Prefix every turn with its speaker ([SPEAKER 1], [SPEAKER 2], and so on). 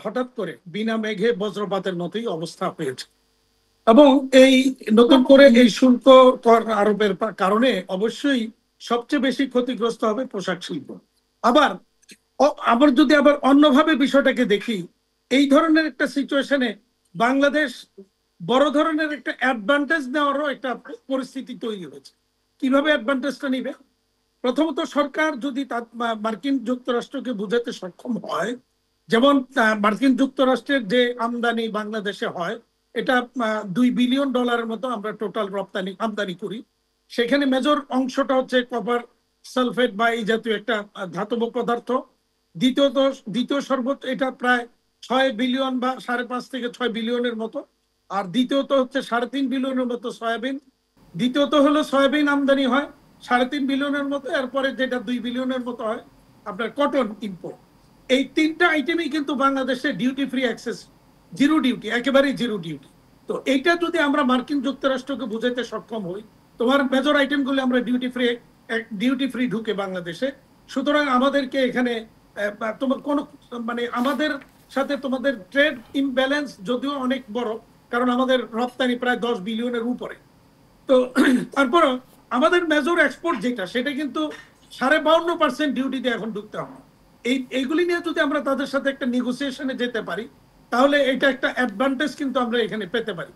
[SPEAKER 1] হঠাৎ করে বিনা মেঘে বজ্রপাতের মতোই অবস্থা হয়েছে এবং এই নতুন করে এই শুল্ক কর আরোপের কারণে অবশ্যই সবচেয়ে বেশি ক্ষতিগ্রস্ত হবে পোশাক শিল্প। আবার আবার যদি আবার অন্যভাবে বিষয়টাকে দেখি, এই ধরনের একটা সিচুয়েশনে বাংলাদেশ বড় ধরনের একটা অ্যাডভান্টেজ নেওয়ারও একটা পরিস্থিতি তৈরি হয়েছে। কিভাবে অ্যাডভান্টেজটা নিবে? প্রথমত সরকার যদি মার্কিন যুক্তরাষ্ট্রকে বুঝাতে সক্ষম হয়, যেমন মার্কিন যুক্তরাষ্ট্রের যে আমদানি বাংলাদেশে হয় এটা $2 বিলিয়ন মতো আমরা টোটাল রপ্তানি আমদানি করি। সেখানে মেজর অংশটা হচ্ছে কপার সালফেট বা এই জাতীয় একটা ধাতব পদার্থ। দ্বিতীয় সর্বোচ্চ এটা প্রায় 6 বিলিয়ন বা 5.5 থেকে 6 বিলিয়নের মতো। আর দ্বিতীয়ত হচ্ছে 3.5 বিলিয়নের মতো সয়াবিন। দ্বিতীয়ত হলো সয়াবিন আমদানি হয় 3.5 বিলিয়নের মতো। এরপরে যেটা 2 বিলিয়নের মতো হয় আপনার কটন ইম্পোর্ট। এই তিনটা আইটেমই কিন্তু বাংলাদেশে duty free access, zero duty, একেবারেই জিরো ডিউটি। তো এইটা যদি আমরা মার্কিন যুক্তরাষ্ট্রকে বুঝাইতে সক্ষম হই, তোমার মেজর আইটেমগুলো আমরা ডিউটি ফ্রি ঢুকে বাংলাদেশে, সুতরাং আমাদেরকে এখানে তোমার কোন মানে আমাদের সাথে তোমাদের ট্রেড ইমব্যালেন্স যদিও অনেক বড়, কারণ আমাদের রপ্তানি প্রায় 10 বিলিয়নের উপরে। তো তারপর আমাদের মেজর এক্সপোর্ট যেটা সেটা কিন্তু 52% ডিউটি দিয়ে এখন ঢুকতে হবে। এইগুলি নিয়ে যদি আমরা তাদের সাথে একটা নেগোসিয়েশনে যেতে পারি তাহলে এটা একটা অ্যাডভান্টেজ কিন্তু আমরা এখানে পেতে পারি।